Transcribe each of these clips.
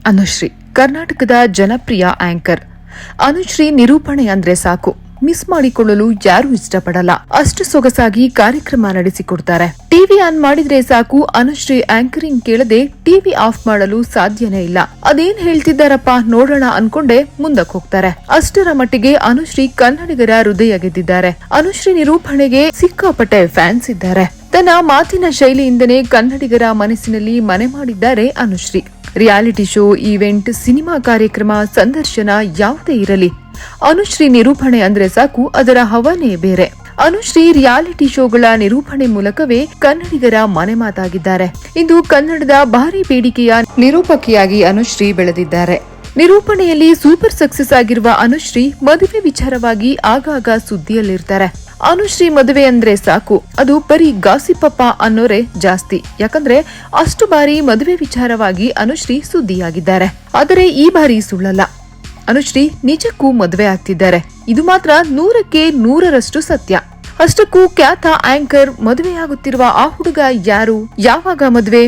ಅನುಶ್ರೀ ಕರ್ನಾಟಕದ ಜನಪ್ರಿಯ ಆಂಕರ್. ಅನುಶ್ರೀ ನಿರೂಪಣೆ ಅಂದ್ರೆ ಸಾಕು, ಮಿಸ್ ಮಾಡಿಕೊಳ್ಳಲು ಯಾರೂ ಇಷ್ಟಪಡಲ್ಲ. ಅಷ್ಟು ಸೊಗಸಾಗಿ ಕಾರ್ಯಕ್ರಮ ನಡೆಸಿಕೊಡ್ತಾರೆ. ಟಿವಿ ಆನ್ ಮಾಡಿದ್ರೆ ಸಾಕು, ಅನುಶ್ರೀ ಆಂಕರಿಂಗ್ ಕೇಳದೆ ಟಿವಿ ಆಫ್ ಮಾಡಲು ಸಾಧ್ಯನೇ ಇಲ್ಲ. ಅದೇನ್ ಹೇಳ್ತಿದ್ದಾರಪ್ಪ ನೋಡೋಣ ಅನ್ಕೊಂಡೆ ಮುಂದಕ್ಕೆ ಹೋಗ್ತಾರೆ. ಅಷ್ಟರ ಮಟ್ಟಿಗೆ ಅನುಶ್ರೀ ಕನ್ನಡಿಗರ ಹೃದಯ ಗೆದ್ದಿದ್ದಾರೆ. ಅನುಶ್ರೀ ನಿರೂಪಣೆಗೆ ಸಿಕ್ಕಾಪಟ್ಟೆ ಫ್ಯಾನ್ಸ್ ಇದ್ದಾರೆ. ತನ್ನ ಮಾತಿನ ಶೈಲಿಯಿಂದನೇ ಕನ್ನಡಿಗರ ಮನಸ್ಸಿನಲ್ಲಿ ಮನೆ ಮಾಡಿದ್ದಾರೆ Anushree. Reality show, event, cinema ಕಾರ್ಯಕ್ರಮ, ಸಂದರ್ಶನ ಯಾವುದೇ ಇರಲಿ, ಅನುಶ್ರೀ ನಿರೂಪಣೆ ಅಂದ್ರೆ ಸಾಕು, ಅದರ ಹವನೇ ಬೇರೆ. ಅನುಶ್ರೀ ರಿಯಾಲಿಟಿ ಶೋಗಳ ನಿರೂಪಣೆ ಮೂಲಕವೇ ಕನ್ನಡಿಗರ ಮನೆ ಮಾತಾಗಿದ್ದಾರೆ. ಇಂದು ಕನ್ನಡದ ಭಾರಿ ಬೇಡಿಕೆಯ ನಿರೂಪಕಿಯಾಗಿ ಅನುಶ್ರೀ ಬೆಳೆದಿದ್ದಾರೆ. ನಿರೂಪಣೆಯಲ್ಲಿ ಸೂಪರ್ ಸಕ್ಸಸ್ ಆಗಿರುವ ಅನುಶ್ರೀ ಮದುವೆ ವಿಚಾರವಾಗಿ ಆಗಾಗ ಸುದ್ದಿಯಲ್ಲಿರ್ತಾರೆ. ಅನುಶ್ರೀ ಮದುವೆ ಅಂದ್ರೆ ಸಾಕು, ಅದು ಬರೀ ಗಾಸಿಪಪ್ಪ ಅನ್ನೋರೇ ಜಾಸ್ತಿ. ಯಾಕಂದ್ರೆ ಅಷ್ಟು ಬಾರಿ ಮದುವೆ ವಿಚಾರವಾಗಿ ಅನುಶ್ರೀ ಸುದ್ದಿಯಾಗಿದ್ದಾರೆ. ಆದರೆ ಈ ಬಾರಿ ಸುಳ್ಳಲ್ಲ, ಅನುಶ್ರೀ ನಿಜಕ್ಕೂ ಮದುವೆ ಆಗ್ತಿದ್ದಾರೆ. ಇದು ಮಾತ್ರ 100ಕ್ಕೆ 100ರಷ್ಟು ಸತ್ಯ. ಅಷ್ಟಕ್ಕೂ ಖ್ಯಾತ ಆಂಕರ್ ಮದುವೆಯಾಗುತ್ತಿರುವ ಆ ಹುಡುಗ ಯಾರು, ಯಾವಾಗ ಮದುವೆ,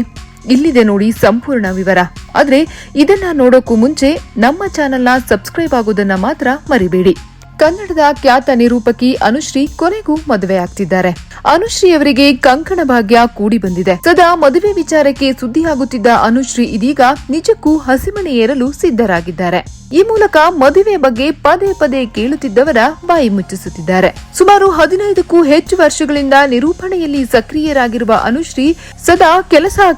ಇಲ್ಲಿದೆ ನೋಡಿ ಸಂಪೂರ್ಣ ವಿವರ. ಆದ್ರೆ ಇದನ್ನ ನೋಡೋಕ್ಕೂ ಮುಂಚೆ ನಮ್ಮ ಚಾನೆಲ್ನ ಸಬ್ಸ್ಕ್ರೈಬ್ ಆಗೋದನ್ನ ಮಾತ್ರ ಮರಿಬೇಡಿ. ಕನ್ನಡದ ಖ್ಯಾತ ನಿರೂಪಕಿ ಅನುಶ್ರೀ ಕೊನೆಗೂ ಮದುವೆ ಆಗ್ತಿದ್ದಾರೆ. ಅನುಶ್ರೀ ಅವರಿಗೆ ಕಂಕಣ ಭಾಗ್ಯ ಕೂಡಿ ಬಂದಿದೆ. ಸದಾ ಮದುವೆ ವಿಚಾರಕ್ಕೆ ಸುದ್ದಿಯಾಗುತ್ತಿದ್ದ ಅನುಶ್ರೀ ಇದೀಗ ನಿಜಕ್ಕೂ ಹಸಿಮಣೆ ಏರಲು ಸಿದ್ಧರಾಗಿದ್ದಾರೆ. ಈ ಮೂಲಕ ಮದುವೆ ಬಗ್ಗೆ ಪದೇ ಪದೇ ಕೇಳುತ್ತಿದ್ದವರ ಬಾಯಿ ಮುಚ್ಚಿಸುತ್ತಿದ್ದಾರೆ. ಸುಮಾರು 15ಕ್ಕೂ ಹೆಚ್ಚು ವರ್ಷಗಳಿಂದ ನಿರೂಪಣೆಯಲ್ಲಿ ಸಕ್ರಿಯರಾಗಿರುವ ಅನುಶ್ರೀ ಸದಾ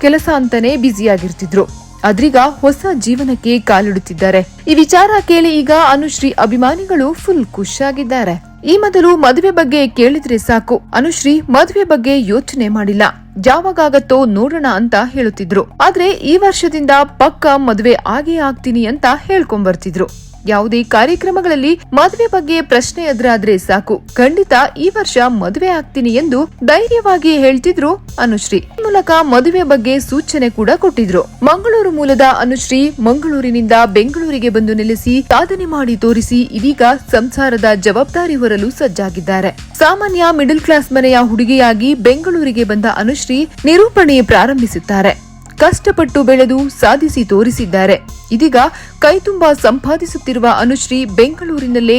ಕೆಲಸ ಅಂತಾನೆ ಬ್ಯುಸಿಯಾಗಿರ್ತಿದ್ರು. ಆದ್ರೀಗ ಹೊಸ ಜೀವನಕ್ಕೆ ಕಾಲಿಡುತ್ತಿದ್ದಾರೆ. ಈ ವಿಚಾರ ಕೇಳಿ ಈಗ ಅನುಶ್ರೀ ಅಭಿಮಾನಿಗಳು ಫುಲ್ ಖುಷಿಯಾಗಿದ್ದಾರೆ. ಈ ಮೊದಲು ಮದುವೆ ಬಗ್ಗೆ ಕೇಳಿದ್ರೆ ಸಾಕು, ಅನುಶ್ರೀ ಮದುವೆ ಬಗ್ಗೆ ಯೋಚನೆ ಮಾಡಿಲ್ಲ, ಯಾವಾಗತ್ತೋ ನೋಡೋಣ ಅಂತ ಹೇಳುತ್ತಿದ್ರು. ಆದ್ರೆ ಈ ವರ್ಷದಿಂದ ಪಕ್ಕ ಮದುವೆ ಆಗೇ ಆಗ್ತೀನಿ ಅಂತ ಹೇಳ್ಕೊಂಡ್ಬರ್ತಿದ್ರು. ಯಾವುದೇ ಕಾರ್ಯಕ್ರಮಗಳಲ್ಲಿ ಮದುವೆ ಬಗ್ಗೆ ಪ್ರಶ್ನೆ ಎದುರಾದ್ರೆ ಸಾಕು, ಖಂಡಿತ ಈ ವರ್ಷ ಮದುವೆ ಆಗ್ತೀನಿ ಎಂದು ಧೈರ್ಯವಾಗಿ ಹೇಳ್ತಿದ್ರು ಅನುಶ್ರೀ. ಈ ಮೂಲಕ ಮದುವೆ ಬಗ್ಗೆ ಸೂಚನೆ ಕೂಡ ಕೊಟ್ಟಿದ್ರು. ಮಂಗಳೂರು ಮೂಲದ ಅನುಶ್ರೀ ಮಂಗಳೂರಿನಿಂದ ಬೆಂಗಳೂರಿಗೆ ಬಂದು ನೆಲೆಸಿ ಸಾಧನೆ ಮಾಡಿ ತೋರಿಸಿ ಇದೀಗ ಸಂಸಾರದ ಜವಾಬ್ದಾರಿ ಹೊರಲು ಸಜ್ಜಾಗಿದ್ದಾರೆ. ಸಾಮಾನ್ಯ ಮಿಡಲ್ ಕ್ಲಾಸ್ ಮನೆಯ ಹುಡುಗಿಯಾಗಿ ಬೆಂಗಳೂರಿಗೆ ಬಂದ ಅನುಶ್ರೀ ನಿರೂಪಣೆ ಪ್ರಾರಂಭಿಸುತ್ತಾರೆ. ಕಷ್ಟಪಟ್ಟು ಬೆಳೆದು ಸಾಧಿಸಿ ತೋರಿಸಿದ್ದಾರೆ. ಇದೀಗ ಕೈತುಂಬಾ ಸಂಪಾದಿಸುತ್ತಿರುವ ಅನುಶ್ರೀ ಬೆಂಗಳೂರಿನಲ್ಲೇ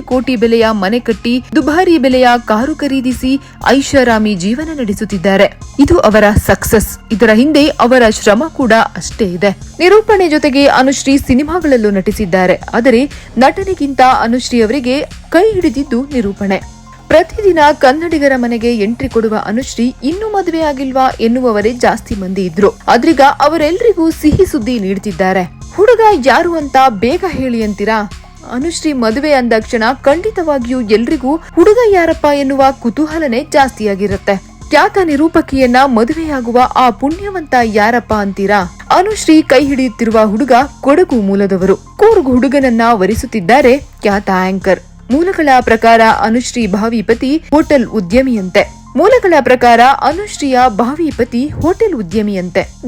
ಕೋಟಿ ಬೆಲೆಯ ಮನೆ ಕಟ್ಟಿ ದುಬಾರಿ ಬೆಲೆಯ ಕಾರು ಖರೀದಿಸಿ ಐಷಾರಾಮಿ ಜೀವನ ನಡೆಸುತ್ತಿದ್ದಾರೆ. ಇದು ಅವರ ಸಕ್ಸಸ್. ಇದರ ಹಿಂದೆ ಅವರ ಶ್ರಮ ಕೂಡ ಅಷ್ಟೇ ಇದೆ. ನಿರೂಪಣೆ ಜೊತೆಗೆ ಅನುಶ್ರೀ ಸಿನಿಮಾಗಳಲ್ಲೂ ನಟಿಸಿದ್ದಾರೆ. ಆದರೆ ನಟನೆಗಿಂತ ಅನುಶ್ರೀ ಅವರಿಗೆ ಕೈ ಹಿಡಿದಿದ್ದು ನಿರೂಪಣೆ. ಪ್ರತಿದಿನ ಕನ್ನಡಿಗರ ಮನೆಗೆ ಎಂಟ್ರಿ ಕೊಡುವ ಅನುಶ್ರೀ ಇನ್ನೂ ಮದುವೆ ಆಗಿಲ್ವಾ ಎನ್ನುವವರೇ ಜಾಸ್ತಿ ಮಂದಿ ಇದ್ರು. ಆದ್ರೀಗ ಅವರೆಲ್ಲರಿಗೂ ಸಿಹಿ ಸುದ್ದಿ ನೀಡುತ್ತಿದ್ದಾರೆ. ಹುಡುಗ ಯಾರು ಅಂತ ಬೇಗ ಹೇಳಿ ಅಂತೀರಾ? ಅನುಶ್ರೀ ಮದುವೆ ಅಂದಾಕ್ಷಣ ಖಂಡಿತವಾಗಿಯೂ ಎಲ್ರಿಗೂ ಹುಡುಗ ಯಾರಪ್ಪ ಎನ್ನುವ ಕುತೂಹಲನೇ ಜಾಸ್ತಿಯಾಗಿರುತ್ತೆ. ಖ್ಯಾತ ನಿರೂಪಕಿಯನ್ನ ಮದುವೆಯಾಗುವ ಆ ಪುಣ್ಯವಂತ ಯಾರಪ್ಪ ಅಂತೀರಾ? ಅನುಶ್ರೀ ಕೈ ಹಿಡಿಯುತ್ತಿರುವ ಹುಡುಗ ಕೊಡಗು ಮೂಲದವರು. ಕೂರ್ಗ್ ಹುಡುಗನನ್ನ ವರಿಸುತ್ತಿದ್ದಾರೆ ಖ್ಯಾತ ಆಂಕರ್. ಮೂಲಗಳ ಪ್ರಕಾರ ಅನುಶ್ರೀ ಭಾವಿ ಪತಿ ಹೋಟೆಲ್ ಉದ್ಯಮಿಯಂತೆ.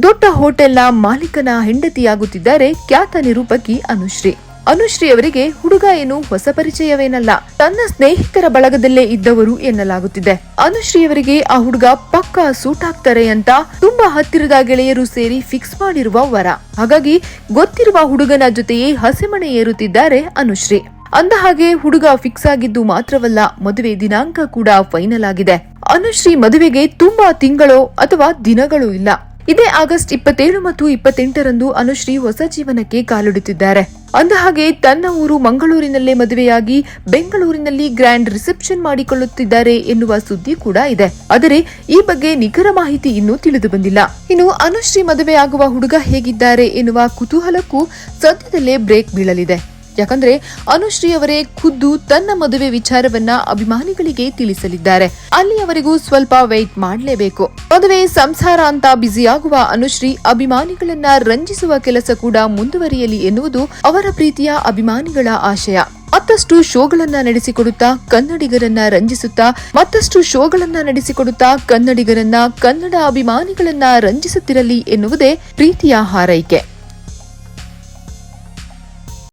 ದೊಡ್ಡ ಹೋಟೆಲ್ನ ಮಾಲೀಕನ ಹೆಂಡತಿಯಾಗುತ್ತಿದ್ದಾರೆ ಖ್ಯಾತ ನಿರೂಪಕಿ ಅನುಶ್ರೀ. ಅನುಶ್ರೀ ಅವರಿಗೆ ಹುಡುಗ ಏನು ಹೊಸ ಪರಿಚಯವೇನಲ್ಲ, ತನ್ನ ಸ್ನೇಹಿತರ ಬಳಗದಲ್ಲೇ ಇದ್ದವರು ಎನ್ನಲಾಗುತ್ತಿದೆ. ಅನುಶ್ರೀ ಅವರಿಗೆ ಆ ಹುಡುಗ ಪಕ್ಕಾ ಸೂಟ್ ಆಗ್ತಾರೆ ಅಂತ ತುಂಬಾ ಹತ್ತಿರದ ಗೆಳೆಯರು ಸೇರಿ ಫಿಕ್ಸ್ ಮಾಡಿರುವ ವರ. ಹಾಗಾಗಿ ಗೊತ್ತಿರುವ ಹುಡುಗನ ಜೊತೆಯೇ ಹಸಿಮಣೆ ಏರುತ್ತಿದ್ದಾರೆ ಅನುಶ್ರೀ. ಅಂದ ಹಾಗೆ ಹುಡುಗ ಫಿಕ್ಸ್ ಆಗಿದ್ದು ಮಾತ್ರವಲ್ಲ, ಮದುವೆ ದಿನಾಂಕ ಕೂಡ ಫೈನಲ್ ಆಗಿದೆ. ಅನುಶ್ರೀ ಮದುವೆಗೆ ತುಂಬಾ ತಿಂಗಳು ಅಥವಾ ದಿನಗಳು ಇಲ್ಲ. ಇದೇ ಆಗಸ್ಟ್ 27 ಮತ್ತು 28ರಂದು ಅನುಶ್ರೀ ಹೊಸ ಜೀವನಕ್ಕೆ ಕಾಲಿಡುತ್ತಿದ್ದಾರೆ. ಅಂದ ಹಾಗೆ ತನ್ನ ಊರು ಮಂಗಳೂರಿನಲ್ಲೇ ಮದುವೆಯಾಗಿ ಬೆಂಗಳೂರಿನಲ್ಲಿ ಗ್ರ್ಯಾಂಡ್ ರಿಸೆಪ್ಷನ್ ಮಾಡಿಕೊಳ್ಳುತ್ತಿದ್ದಾರೆ ಎನ್ನುವ ಸುದ್ದಿ ಕೂಡ ಇದೆ. ಆದರೆ ಈ ಬಗ್ಗೆ ನಿಖರ ಮಾಹಿತಿ ಇನ್ನೂ ತಿಳಿದು ಬಂದಿಲ್ಲ. ಇನ್ನು ಅನುಶ್ರೀ ಮದುವೆ ಆಗುವ ಹುಡುಗ ಹೇಗಿದ್ದಾರೆ ಎನ್ನುವ ಕುತೂಹಲಕ್ಕೂ ಸದ್ಯದಲ್ಲೇ ಬ್ರೇಕ್ ಬೀಳಲಿದೆ. ಯಾಕಂದ್ರೆ ಅನುಶ್ರೀ ಅವರೇ ಖುದ್ದು ತನ್ನ ಮದುವೆ ವಿಚಾರವನ್ನ ಅಭಿಮಾನಿಗಳಿಗೆ ತಿಳಿಸಲಿದ್ದಾರೆ. ಅಲ್ಲಿಯವರೆಗೂ ಸ್ವಲ್ಪ ವೆಯ್ಟ್ ಮಾಡಲೇಬೇಕು. ಮದುವೆ ಸಂಸಾರ ಅಂತ ಬ್ಯುಸಿಯಾಗುವ ಅನುಶ್ರೀ ಅಭಿಮಾನಿಗಳನ್ನ ರಂಜಿಸುವ ಕೆಲಸ ಕೂಡ ಮುಂದುವರಿಯಲಿ ಎನ್ನುವುದು ಅವರ ಪ್ರೀತಿಯ ಅಭಿಮಾನಿಗಳ ಆಶಯ. ಮತ್ತಷ್ಟು ಶೋಗಳನ್ನ ನಡೆಸಿಕೊಡುತ್ತಾ ಕನ್ನಡಿಗರನ್ನ ರಂಜಿಸುತ್ತಾ ಕನ್ನಡ ಅಭಿಮಾನಿಗಳನ್ನ ರಂಜಿಸುತ್ತಿರಲಿ ಎನ್ನುವುದೇ ಪ್ರೀತಿಯ ಹಾರೈಕೆ.